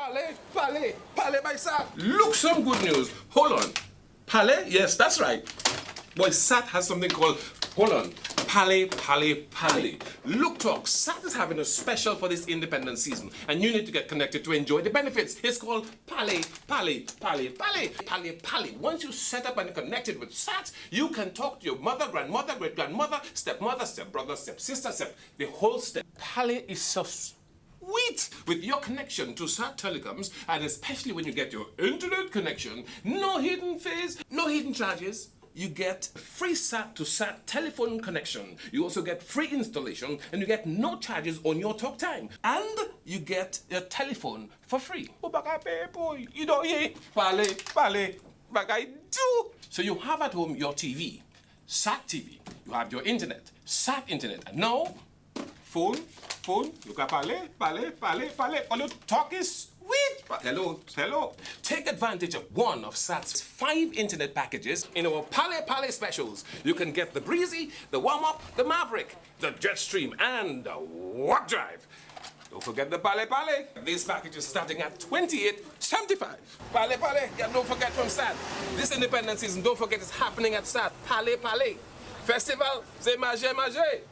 Palais by SAT. Look, some good news. Hold on. Palais? Yes, that's right. Boy, SAT has something called, hold on, Palais. Look, talk, SAT is having a special for this independent season, and you need to get connected to enjoy the benefits. It's called Palais. Once you set up and connected with SAT, you can talk to your mother, grandmother, great-grandmother, stepmother, stepbrother, stepsister, the whole step. Palais is so sweet with your connection to SAT telecoms, and especially when you get your internet connection, no hidden fees, no hidden charges. You get free SAT to SAT telephone connection. You also get free installation, and you get no charges on your talk time. And you get your telephone for free. Oh, but I pay, boy. You don't hear? Palais. But I do. So you have at home your TV, SAT TV. You have your internet, SAT internet. And now, phone. Look at Palais. All you talk is sweet. Hello. Take advantage of one of SAT's 5 internet packages in our Palais specials. You can get the Breezy, the Warm-Up, the Maverick, the Jetstream, and the Warp Drive. Don't forget the Palais. These packages starting at $28.75. Palais. Yeah, don't forget from SAT. This independent season, don't forget it's happening at SAT. Palais. Festival, c'est manger.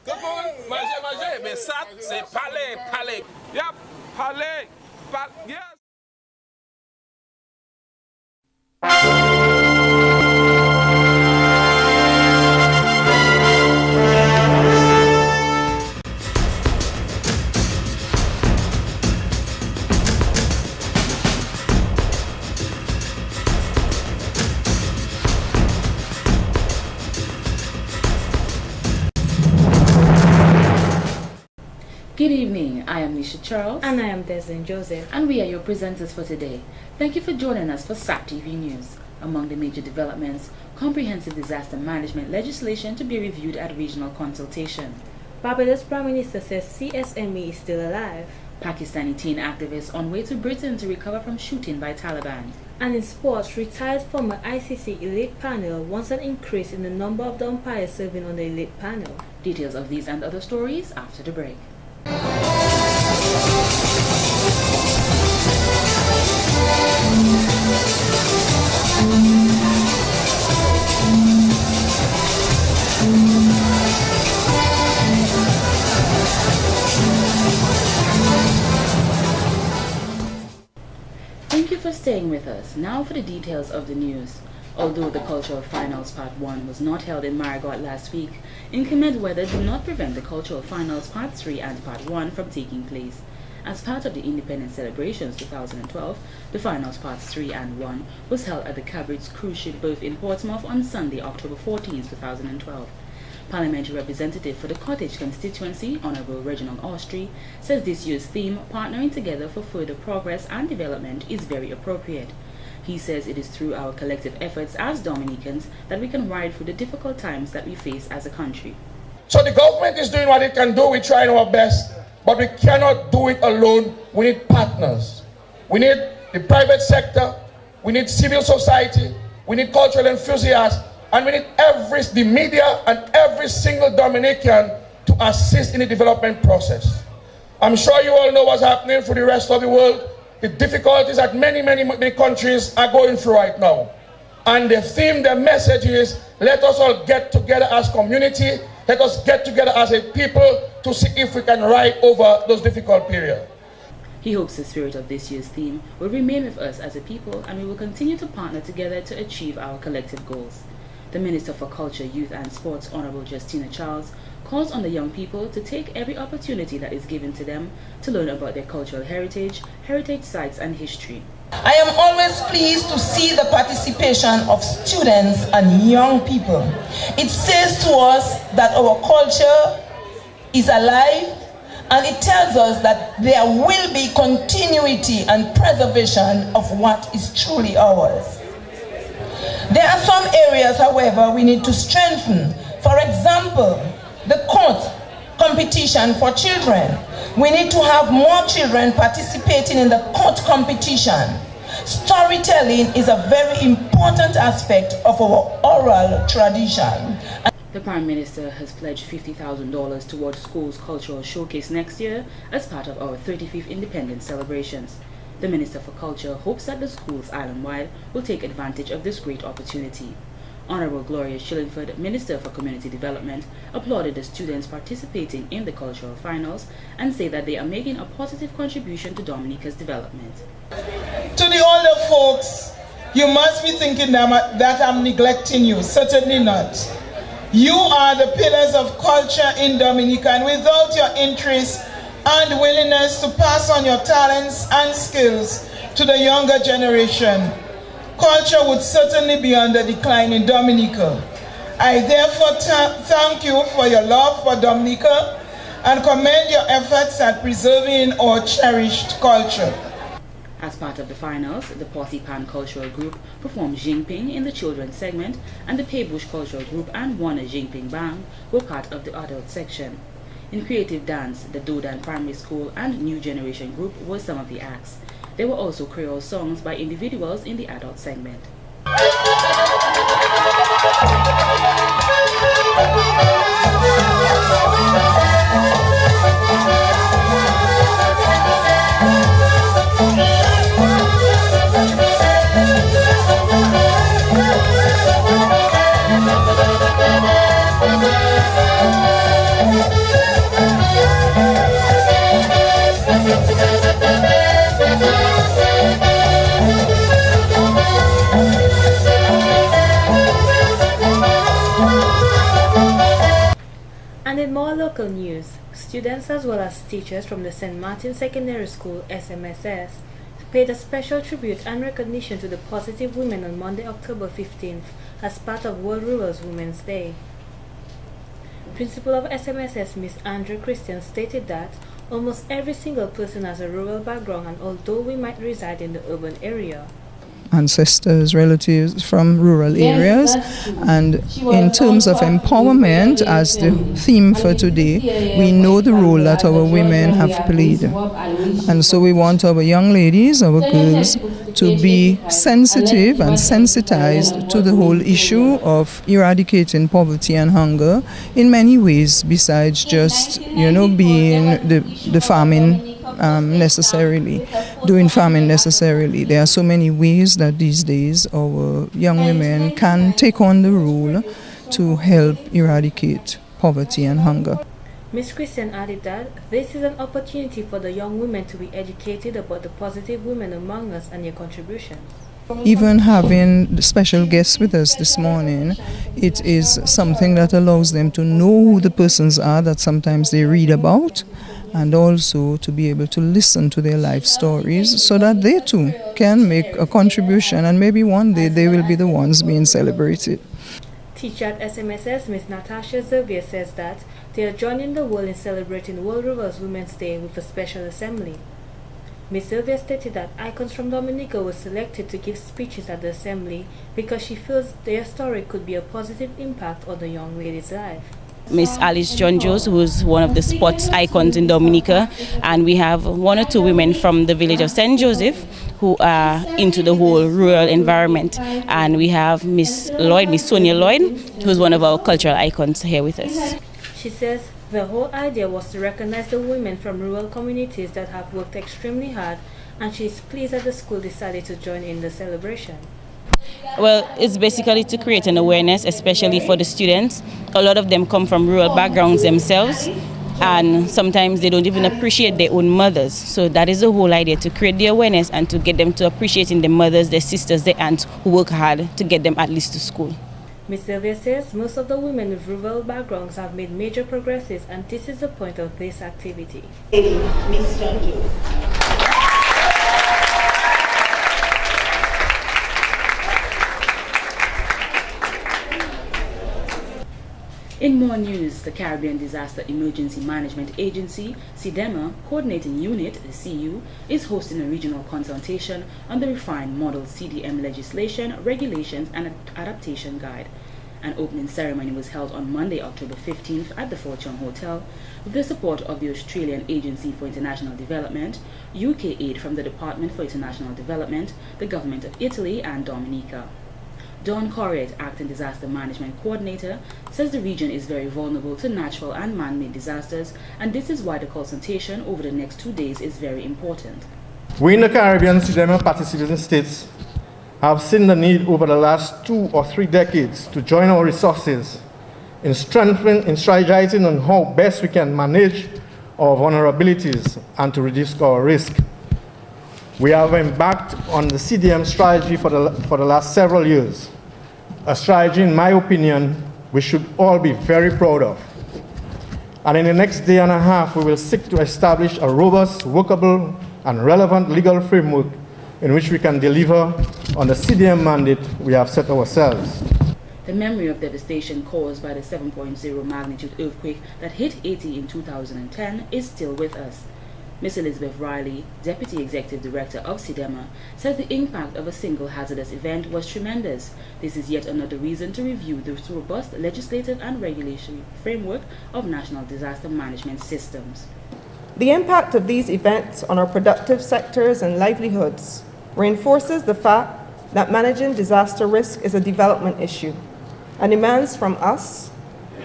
Tout le monde, manger. Mais SAT, c'est Palais. Yep, Palais. Yes. Good evening, I am Nastasha Charles. And I am Deslyn Joseph. And we are your presenters for today. Thank you for joining us for SAT TV News. Among the major developments, comprehensive disaster management legislation to be reviewed at regional consultation. Barbados Prime Minister says CSME is still alive. Pakistani teen activists on way to Britain to recover from shooting by Taliban. And in sports, retired former ICC elite panel wants an increase in the number of the umpires serving on the elite panel. Details of these and other stories after the break. Thank you for staying with us. Now for the details of the news. Although the Cultural Finals Part 1 was not held in Marigot last week, inclement weather did not prevent the Cultural Finals Part 3 and Part 1 from taking place. As part of the Independence Celebrations 2012, the Finals Parts 3 and 1 was held at the Cabrit's cruise ship berth in Portsmouth on Sunday, October 14, 2012. Parliamentary representative for the Cottage constituency, Honorable Reginald Austrie, says this year's theme, Partnering Together for Further Progress and Development, is very appropriate. He says it is through our collective efforts as Dominicans that we can ride through the difficult times that we face as a country. So the government is doing what it can do. We're trying our best, but we cannot do it alone. We need partners. We need the private sector. We need civil society. We need cultural enthusiasts. And we need the media and every single Dominican to assist in the development process. I'm sure you all know what's happening for the rest of the world. The difficulties that many countries are going through right now. And the theme, the message is, let us all get together as community, let us get together as a people to see if we can ride over those difficult periods. He hopes the spirit of this year's theme will remain with us as a people, and we will continue to partner together to achieve our collective goals. The Minister for Culture, Youth and Sports, Honorable Justina Charles, calls on the young people to take every opportunity that is given to them to learn about their cultural heritage sites and history. I am always pleased to see the participation of students and young people. It says to us that our culture is alive, and it tells us that there will be continuity and preservation of what is truly ours. There are some areas, however, we need to strengthen. For example, the court competition for children. We need to have more children participating in the court competition. Storytelling is a very important aspect of our oral tradition. The Prime Minister has pledged $50,000 towards school's cultural showcase next year as part of our 35th independence celebrations. The Minister for Culture hopes that the schools island-wide will take advantage of this great opportunity. Honorable Gloria Shillingford, Minister for Community Development, applauded the students participating in the cultural finals and said that they are making a positive contribution to Dominica's development. To the older folks, you must be thinking that I'm neglecting you. Certainly not. You are the pillars of culture in Dominica, and without your interest and willingness to pass on your talents and skills to the younger generation, culture would certainly be on the decline in Dominica. I therefore thank you for your love for Dominica and commend your efforts at preserving our cherished culture. As part of the finals, the Posse Pan Cultural Group performed Jingping in the children's segment, and the Peibush Cultural Group and Warner Jingping Bang were part of the adult section. In creative dance, the Dodan Primary School and New Generation Group were some of the acts. There were also Creole songs by individuals in the adult segment. And in more local news, students as well as teachers from the St. Martin Secondary School SMSS paid a special tribute and recognition to the positive women on Monday, October 15th as part of World Rural Women's Day. Principal of SMSS, Miss Andra Christian, stated that almost every single person has a rural background, and although we might reside in the urban area, ancestors, relatives from rural areas, and in terms of empowerment as the theme for today, we know the role that our women have played, and so we want our young ladies, our girls, to be sensitive and sensitized to the whole issue of eradicating poverty and hunger in many ways besides just being the farming necessarily, doing farming necessarily. There are so many ways that these days our young women can take on the role to help eradicate poverty and hunger. Ms. Christian added that this is an opportunity for the young women to be educated about the positive women among us and their contributions. Even having the special guests with us this morning, it is something that allows them to know who the persons are that sometimes they read about, and also to be able to listen to their life stories so that they too can make a contribution, and maybe one day they will be the ones being celebrated. Teacher at SMSS, Ms. Nastasha Xervier, says that they are joining the world in celebrating World Rural Women's Day with a special assembly. Ms. Xervier stated that icons from Dominica were selected to give speeches at the assembly because she feels their story could be a positive impact on the young lady's life. Miss Alice John Joes, who's one of the sports icons in Dominica, and we have one or two women from the village of St. Joseph who are into the whole rural environment, and we have Miss Sonia Lloyd, who's one of our cultural icons here with us. She says the whole idea was to recognize the women from rural communities that have worked extremely hard, and she is pleased that the school decided to join in the celebration. Well, it's basically to create an awareness, especially for the students. A lot of them come from rural backgrounds themselves, and sometimes they don't even appreciate their own mothers. So that is the whole idea, to create the awareness and to get them to appreciating their mothers, their sisters, their aunts who work hard to get them at least to school. Ms. Xervier says most of the women with rural backgrounds have made major progresses, and this is the point of this activity. Ms. John Joe. In more news, the Caribbean Disaster Emergency Management Agency, CDEMA, Coordinating Unit, the CU, is hosting a regional consultation on the refined Model CDM legislation, regulations, and adaptation guide. An opening ceremony was held on Monday, October 15th at the Fortune Hotel with the support of the Australian Agency for International Development, UK aid from the Department for International Development, the Government of Italy, and Dominica. Don Corriette, Acting Disaster Management Coordinator, says the region is very vulnerable to natural and man-made disasters, and this is why the consultation over the next 2 days is very important. We in the Caribbean CDM participating states have seen the need over the last 2 or 3 decades to join our resources in strategizing on how best we can manage our vulnerabilities and to reduce our risk. We have embarked on the CDM strategy for the last several years, a strategy, in my opinion, we should all be very proud of. And in the next day and a half, we will seek to establish a robust, workable, and relevant legal framework in which we can deliver on the CDM mandate we have set ourselves. The memory of devastation caused by the 7.0 magnitude earthquake that hit Haiti in 2010 is still with us. Ms. Elizabeth Riley, Deputy Executive Director of CDEMA, says the impact of a single hazardous event was tremendous. This is yet another reason to review the robust legislative and regulatory framework of national disaster management systems. The impact of these events on our productive sectors and livelihoods reinforces the fact that managing disaster risk is a development issue and demands from us,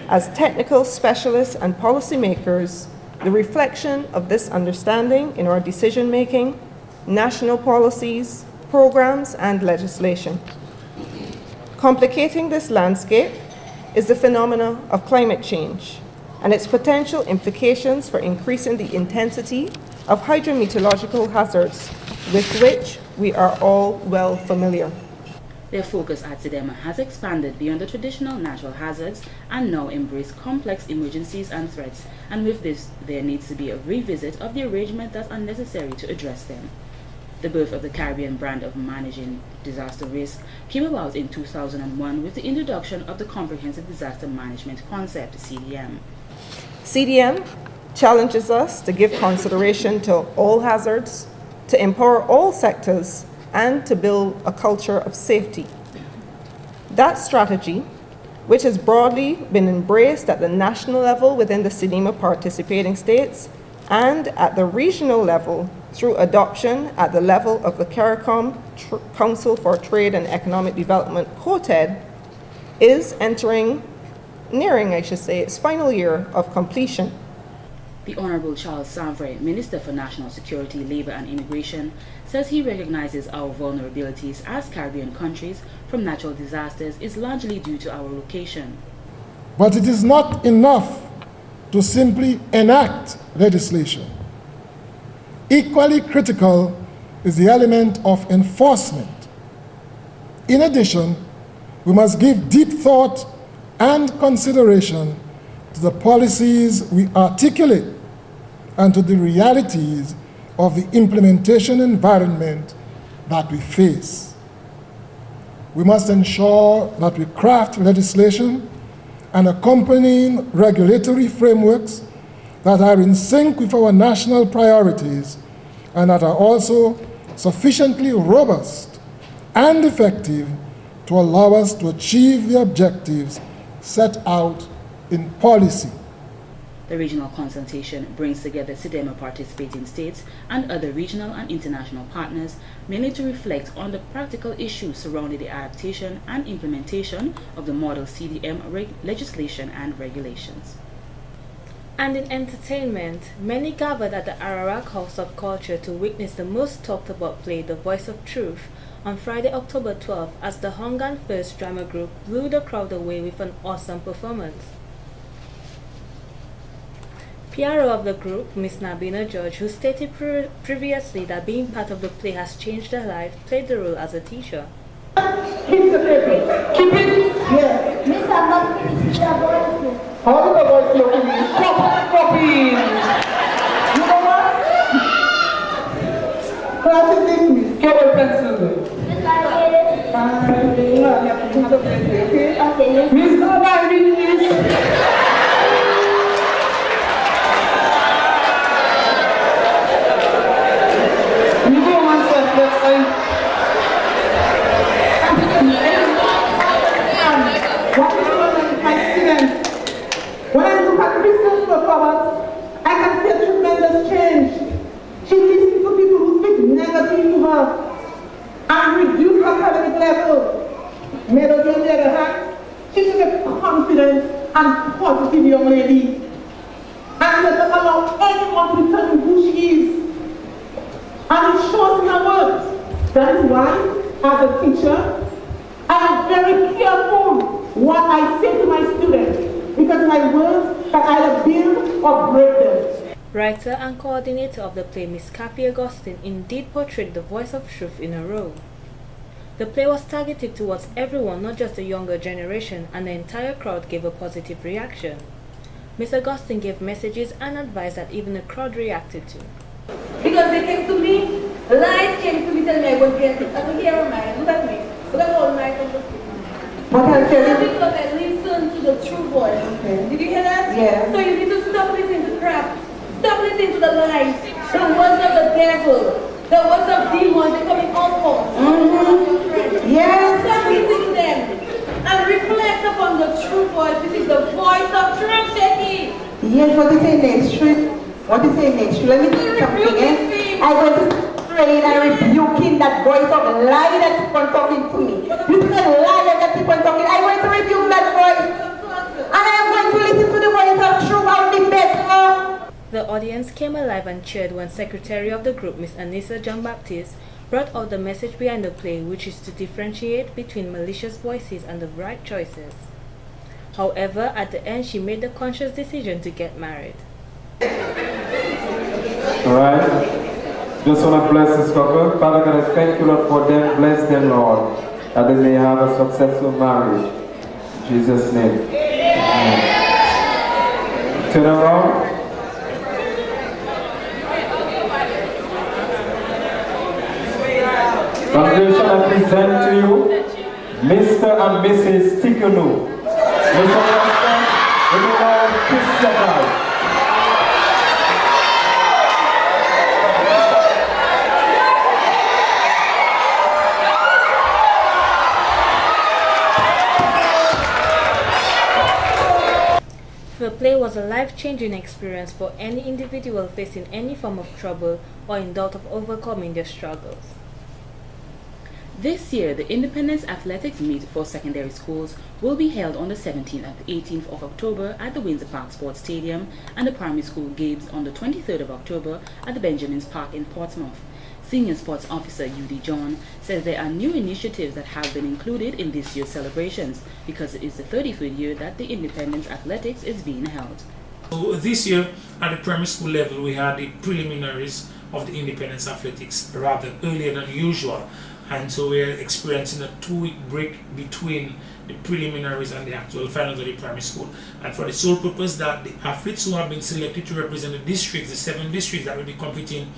as technical specialists and policymakers, the reflection of this understanding in our decision-making, national policies, programs, and legislation. Complicating this landscape is the phenomena of climate change and its potential implications for increasing the intensity of hydrometeorological hazards with which we are all well familiar. Their focus at CDEMA has expanded beyond the traditional natural hazards and now embrace complex emergencies and threats, and with this, there needs to be a revisit of the arrangement that's unnecessary to address them. The birth of the Caribbean brand of managing disaster risk came about in 2001 with the introduction of the Comprehensive Disaster Management Concept, CDM. CDM challenges us to give consideration to all hazards, to empower all sectors, and to build a culture of safety. That strategy, which has broadly been embraced at the national level within the CDEMA participating states and at the regional level through adoption at the level of the CARICOM Council for Trade and Economic Development, COTED, is nearing its final year of completion. The Honorable Charles Savrin, Minister for National Security, Labor and Immigration, says he recognizes our vulnerabilities as Caribbean countries from natural disasters is largely due to our location. But it is not enough to simply enact legislation. Equally critical is the element of enforcement. In addition, we must give deep thought and consideration to the policies we articulate and to the realities of the implementation environment that we face. We must ensure that we craft legislation and accompanying regulatory frameworks that are in sync with our national priorities and that are also sufficiently robust and effective to allow us to achieve the objectives set out in policy. The regional consultation brings together CDEMA participating states and other regional and international partners, mainly to reflect on the practical issues surrounding the adaptation and implementation of the model CDM legislation and regulations. And in entertainment, many gathered at the Ararak House of Culture to witness the most talked about play, The Voice of Truth, on Friday, October 12th, as the Hongan First Drama Group blew the crowd away with an awesome performance. PRO of the group, Miss Nabina George, who stated previously that being part of the play has changed her life, played the role as a teacher. Keep the paper. Keep it. Yeah. Miss, I'm not finished. How did the voice look at me? Copy. You know what? Practice this, Miss. Get a pencil. Okay. Miss, how about reading this? When I look at Christian's performance, I can see a tremendous change. She listens to people who speak negative to her and reduce her academic level. Melody, on the other hand, she's a confident and positive young lady. And doesn't allow anyone to tell me who she is. And it shows in her words. That is why, as a teacher, I am very careful what I say to my students, because my words can either build or break them. Writer and coordinator of the play, Miss Kathy Augustine, indeed portrayed the voice of truth in her role. The play was targeted towards everyone, not just the younger generation, and the entire crowd gave a positive reaction. Miss Augustine gave messages and advice that even the crowd reacted to. Because they came to me, lies came to me telling me I was getting it. I said, here am I, look at me. Look at all my things. What I tell you? Because I listen to the true voice. Okay. Did you hear that? Yeah. So you need to stop listening to crap. Stop listening to the lies. The words of the devil. The words of demons. They're coming out for. Yes. Stop listening to them. And reflect upon the true voice. This is the voice of truth, Jackie. Yes, what is saying next street? What is saying next street? Let me tell you something. I go to train and rebuking that voice of lie that keep on talking to me. You see the liar that keep on talking. I'm going to rebuke that voice. And I am going to listen to the voice of truth. I'll be better. The audience came alive and cheered when Secretary of the group, Miss Nisha Jean-Baptiste, brought out the message behind the play, which is to differentiate between malicious voices and the right choices. However, at the end, she made the conscious decision to get married. Alright. Just want to bless this couple. Father God, I thank you, Lord, for them. Bless them, Lord, that they may have a successful marriage. In Jesus' name. Amen. Turn around. Congratulations, I present to you Mr. and Mrs. Tikunu. Mr. Watson, Andra Christian. The play was a life-changing experience for any individual facing any form of trouble or in doubt of overcoming their struggles. This year, the Independence Athletics Meet for secondary schools will be held on the 17th and 18th of October at the Windsor Park Sports Stadium, and the primary school games on the 23rd of October at the Benjamin's Park in Portsmouth. Senior Sports Officer Yeudi John says there are new initiatives that have been included in this year's celebrations because it is the 33rd year that the Independence Athletics is being held. So this year at the primary school level we had the preliminaries of the Independence Athletics rather earlier than usual, and so we are experiencing a 2-week break between the preliminaries and the actual finals of the primary school, and for the sole purpose that the athletes who have been selected to represent the districts, the 7 districts that will be competing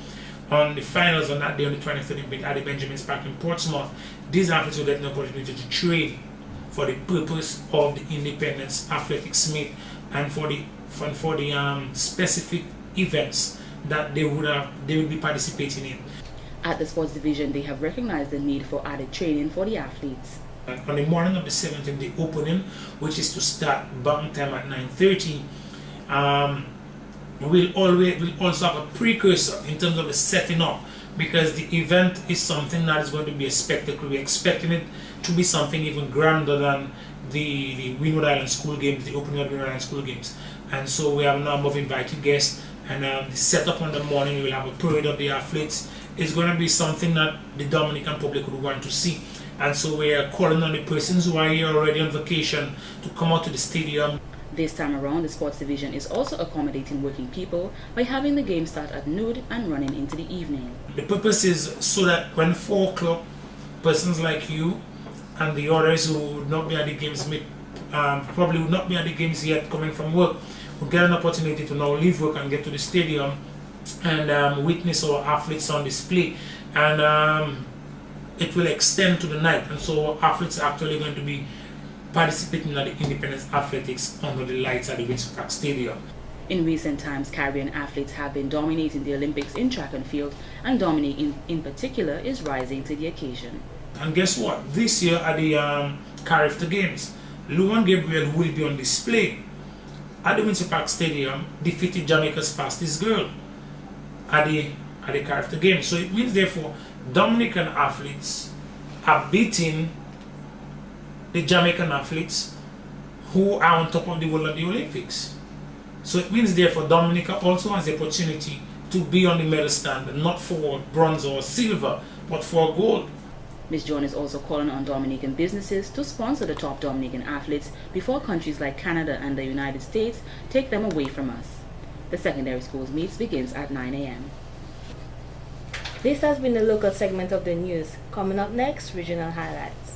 on the finals on that day on the 23rd at the Benjamin's Park in Portsmouth, these athletes will get an opportunity to train for the purpose of the Independence Athletics Meet and for the specific events that they will be participating in. At the sports division, they have recognized the need for added training for the athletes. And on the morning of the 17th, the opening, which is to start button time at 9:30, we'll also have a precursor in terms of the setting up, because the event is something that is going to be a spectacle. We're expecting it to be something even grander than the Windward Island School Games, the opening of the Windward Island School Games. And so we have a number of invited guests, and the setup on the morning, we'll have a parade of the athletes. It's going to be something that the Dominican public would want to see. And so we are calling on the persons who are here already on vacation to come out to the stadium. This time around, the sports division is also accommodating working people by having the game start at noon and running into the evening. The purpose is so that when 4 o'clock, persons like you and the others who would not be at the games, probably would not be at the games yet coming from work, will get an opportunity to now leave work and get to the stadium and witness our athletes on display. And it will extend to the night, and so athletes are actually going to be participating at the Independence Athletics under the lights at the Windsor Park Stadium. In recent times, Caribbean athletes have been dominating the Olympics in track and field, and Dominique in particular is rising to the occasion. And guess what? This year at the Carifta Games, Luan Gabriel, who will be on display at the Windsor Park Stadium, defeated Jamaica's fastest girl at the Carifta Games. So it means therefore Dominican athletes are beating the Jamaican athletes who are on top of the world at the Olympics. So it means therefore Dominica also has the opportunity to be on the medal stand, not for bronze or silver, but for gold. Ms. John is also calling on Dominican businesses to sponsor the top Dominican athletes before countries like Canada and the United States take them away from us. The secondary schools meets begins at 9 a.m. This has been the local segment of the news. Coming up next, regional highlights.